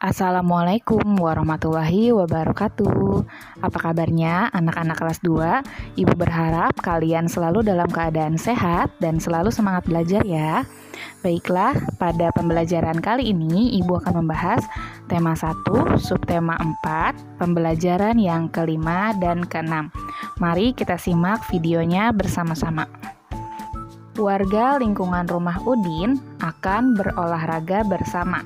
Assalamualaikum warahmatullahi wabarakatuh. Apa kabarnya anak-anak kelas 2? Ibu berharap kalian selalu dalam keadaan sehat dan selalu semangat belajar ya. Baiklah, pada pembelajaran kali ini Ibu akan membahas tema 1, subtema 4, pembelajaran yang kelima dan keenam. Mari kita simak videonya bersama-sama. Warga lingkungan rumah Udin akan berolahraga bersama.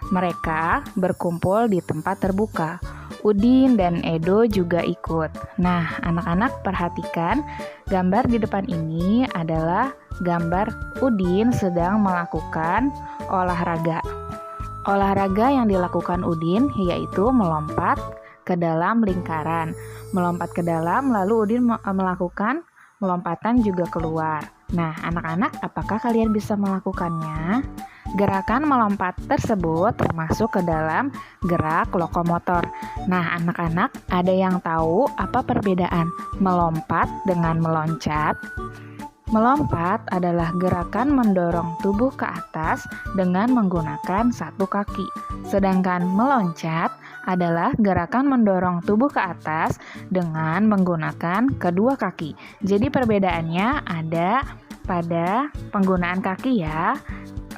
Mereka berkumpul di tempat terbuka. Udin dan Edo juga ikut. Nah, anak-anak perhatikan, gambar di depan ini adalah gambar Udin sedang melakukan olahraga. Olahraga yang dilakukan Udin yaitu melompat ke dalam lingkaran. Melompat ke dalam, lalu Udin melakukan lompatan juga keluar. Nah, anak-anak, apakah kalian bisa melakukannya? Gerakan melompat tersebut termasuk ke dalam gerak lokomotor. Nah, anak-anak, ada yang tahu apa perbedaan melompat dengan meloncat? Melompat adalah gerakan mendorong tubuh ke atas dengan menggunakan satu kaki. Sedangkan meloncat adalah gerakan mendorong tubuh ke atas dengan menggunakan kedua kaki. Jadi perbedaannya ada pada penggunaan kaki ya.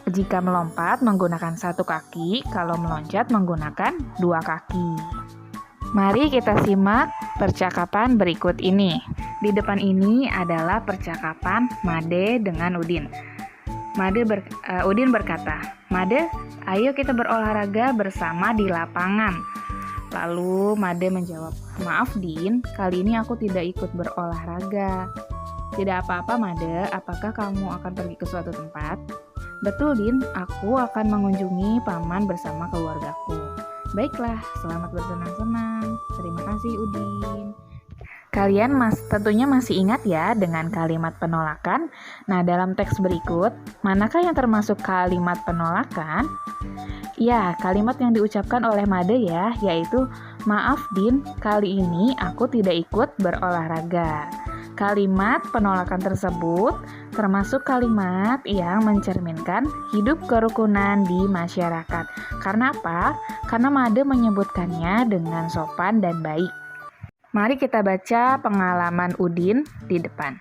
Jika melompat menggunakan satu kaki, kalau meloncat menggunakan dua kaki. Mari kita simak percakapan berikut ini. Di depan ini adalah percakapan Made dengan Udin. Udin berkata, "Made, ayo kita berolahraga bersama di lapangan." Lalu Made menjawab, "Maaf Din, kali ini aku tidak ikut berolahraga." "Tidak apa-apa Made, apakah kamu akan pergi ke suatu tempat?" "Betul Din, aku akan mengunjungi paman bersama keluargaku." "Baiklah, selamat bersenang-senang. Terima kasih Udin." Kalian tentunya masih ingat ya dengan kalimat penolakan? Nah, dalam teks berikut, manakah yang termasuk kalimat penolakan? Ya, kalimat yang diucapkan oleh Made ya, yaitu, "Maaf Din, kali ini aku tidak ikut berolahraga." Kalimat penolakan tersebut termasuk kalimat yang mencerminkan hidup kerukunan di masyarakat. Karena apa? Karena Made menyebutkannya dengan sopan dan baik. Mari kita baca pengalaman Udin di depan.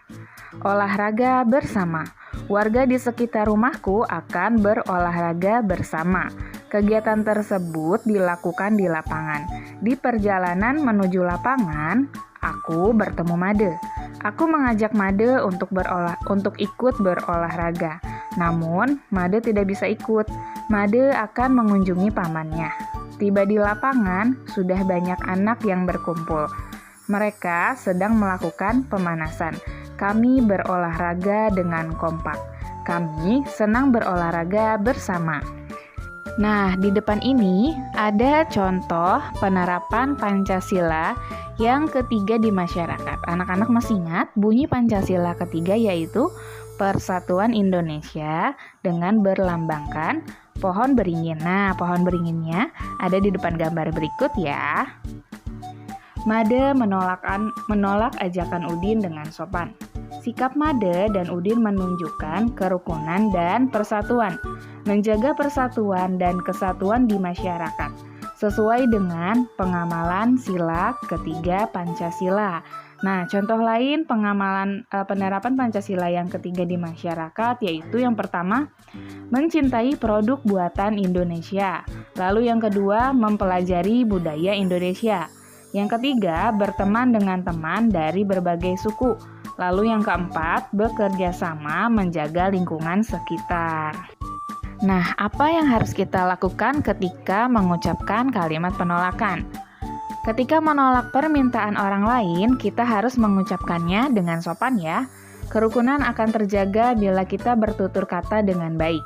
Olahraga bersama. Warga di sekitar rumahku akan berolahraga bersama. Kegiatan tersebut dilakukan di lapangan. Di perjalanan menuju lapangan, aku bertemu Made. Aku mengajak Made untuk ikut berolahraga. Namun, Made tidak bisa ikut. Made akan mengunjungi pamannya. Tiba di lapangan, sudah banyak anak yang berkumpul. Mereka sedang melakukan pemanasan. Kami berolahraga dengan kompak. Kami senang berolahraga bersama. Nah, di depan ini ada contoh penerapan Pancasila yang ketiga di masyarakat. Anak-anak masih ingat bunyi Pancasila ketiga yaitu Persatuan Indonesia dengan berlambangkan pohon beringin. Nah, pohon beringinnya ada di depan gambar berikut ya. Made menolak ajakan Udin dengan sopan. Sikap Made dan Udin menunjukkan kerukunan dan persatuan, menjaga persatuan dan kesatuan di masyarakat, sesuai dengan pengamalan sila ketiga Pancasila. Nah, contoh lain penerapan Pancasila yang ketiga di masyarakat yaitu yang pertama, mencintai produk buatan Indonesia. Lalu yang kedua, mempelajari budaya Indonesia. Yang ketiga, berteman dengan teman dari berbagai suku. Lalu yang keempat, bekerja sama menjaga lingkungan sekitar. Nah, apa yang harus kita lakukan ketika mengucapkan kalimat penolakan? Ketika menolak permintaan orang lain, kita harus mengucapkannya dengan sopan ya. Kerukunan akan terjaga bila kita bertutur kata dengan baik.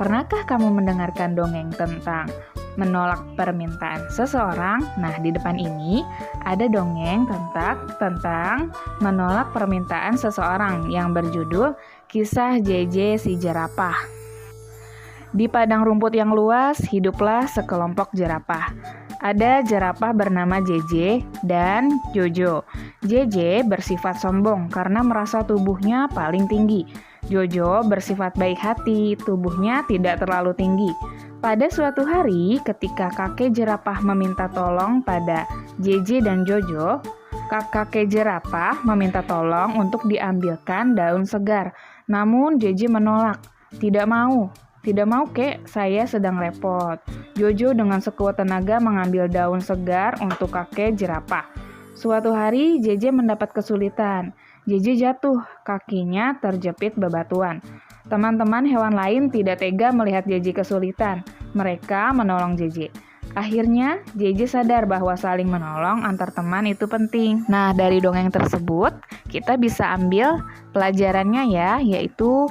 Pernahkah kamu mendengarkan dongeng tentang menolak permintaan seseorang? Nah, di depan ini ada dongeng tentang menolak permintaan seseorang yang berjudul Kisah JJ si Jerapah. Di padang rumput yang luas, hiduplah sekelompok jerapah. Ada jerapah bernama JJ dan Jojo. JJ bersifat sombong karena merasa tubuhnya paling tinggi. Jojo bersifat baik hati, tubuhnya tidak terlalu tinggi. Pada suatu hari, ketika kakek jerapah meminta tolong pada JJ dan Jojo, kakek jerapah meminta tolong untuk diambilkan daun segar. Namun JJ menolak. Tidak mau, kek, saya sedang repot. Jojo dengan sekuat tenaga mengambil daun segar untuk kakek jerapah. Suatu hari, JJ mendapat kesulitan. JJ jatuh, kakinya terjepit bebatuan. Teman-teman hewan lain tidak tega melihat JJ kesulitan. Mereka menolong JJ. Akhirnya, JJ sadar bahwa saling menolong antar teman itu penting. Nah, dari dongeng tersebut, kita bisa ambil pelajarannya ya, yaitu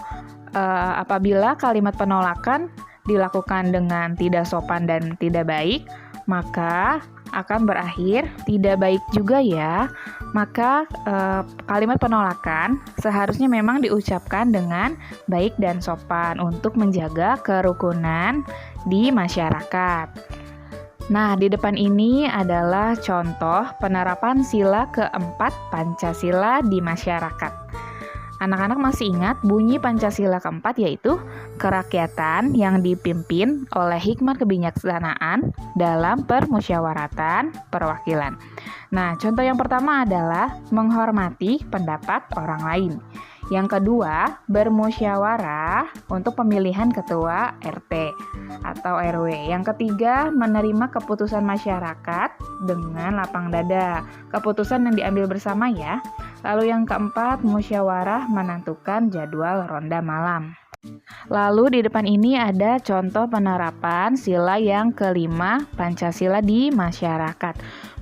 apabila kalimat penolakan dilakukan dengan tidak sopan dan tidak baik, maka akan berakhir tidak baik juga ya. Maka kalimat penolakan seharusnya memang diucapkan dengan baik dan sopan untuk menjaga kerukunan di masyarakat. Nah, di depan ini adalah contoh penerapan sila keempat Pancasila di masyarakat. Anak-anak masih ingat bunyi Pancasila keempat, yaitu kerakyatan yang dipimpin oleh hikmat kebijaksanaan dalam permusyawaratan perwakilan. Nah, contoh yang pertama adalah menghormati pendapat orang lain. Yang kedua, bermusyawarah untuk pemilihan ketua RT atau RW. Yang ketiga, menerima keputusan masyarakat dengan lapang dada. Keputusan yang diambil bersama ya. Lalu yang keempat, musyawarah menentukan jadwal ronda malam. Lalu di depan ini ada contoh penerapan sila yang kelima Pancasila di masyarakat.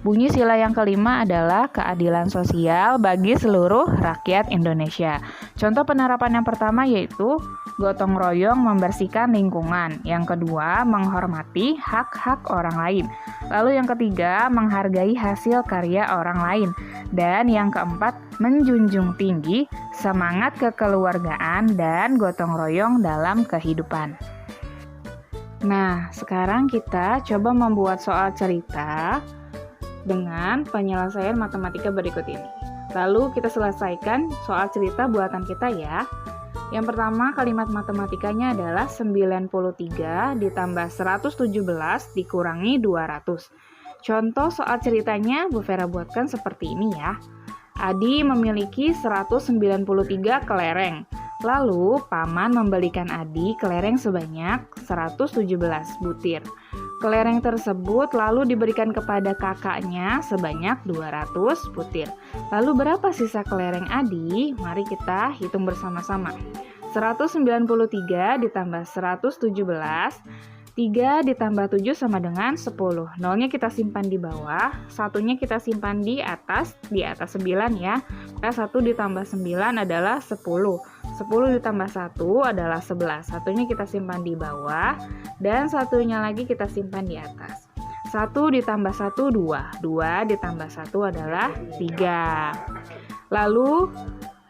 Bunyi sila yang kelima adalah keadilan sosial bagi seluruh rakyat Indonesia. Contoh penerapan yang pertama yaitu gotong royong membersihkan lingkungan. Yang kedua, menghormati hak-hak orang lain. Lalu yang ketiga, menghargai hasil karya orang lain. Dan yang keempat, menjunjung tinggi semangat kekeluargaan dan gotong royong dalam kehidupan. Nah, sekarang kita coba membuat soal cerita dengan penyelesaian matematika berikut ini. Lalu kita selesaikan soal cerita buatan kita ya. Yang pertama, kalimat matematikanya adalah 93 ditambah 117 dikurangi 200. Contoh soal ceritanya Bu Vera buatkan seperti ini ya. Adi memiliki 193 kelereng. Lalu, paman membelikan Adi kelereng sebanyak 117 butir. Kelereng tersebut lalu diberikan kepada kakaknya sebanyak 200 butir. Lalu berapa sisa kelereng Adi? Mari kita hitung bersama-sama. 193 ditambah 117, 3 ditambah 7 sama dengan 10. Nolnya kita simpan di bawah, satunya kita simpan di atas 9 ya. Maka 1 ditambah 9 adalah 10. 10 ditambah 1 adalah 11. Satunya kita simpan di bawah, dan satunya lagi kita simpan di atas. 1 ditambah 1, 2. 2 ditambah 1 adalah 3. Lalu,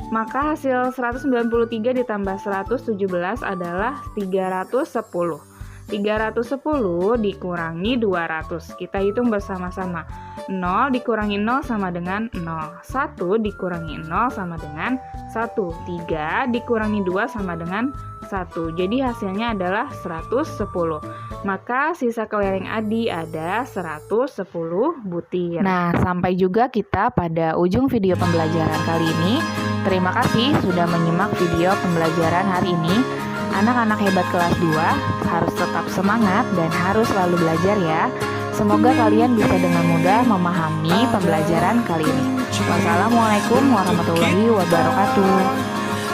maka hasil 193 ditambah 117 adalah 310. 310 dikurangi 200. Kita hitung bersama-sama. 0 dikurangi 0 sama dengan 0. 1 dikurangi 0 sama dengan 1. 3 dikurangi 2 sama dengan 1. Jadi hasilnya adalah 110. Maka sisa kelereng Adi ada 110 butir. Nah, sampai juga kita pada ujung video pembelajaran kali ini. Terima kasih sudah menyimak video pembelajaran hari ini. Anak-anak hebat kelas 2 harus tetap semangat dan harus selalu belajar ya. Semoga kalian bisa dengan mudah memahami pembelajaran kali ini. Wassalamualaikum warahmatullahi wabarakatuh.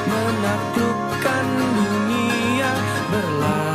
Menaklukkan dunia berlari.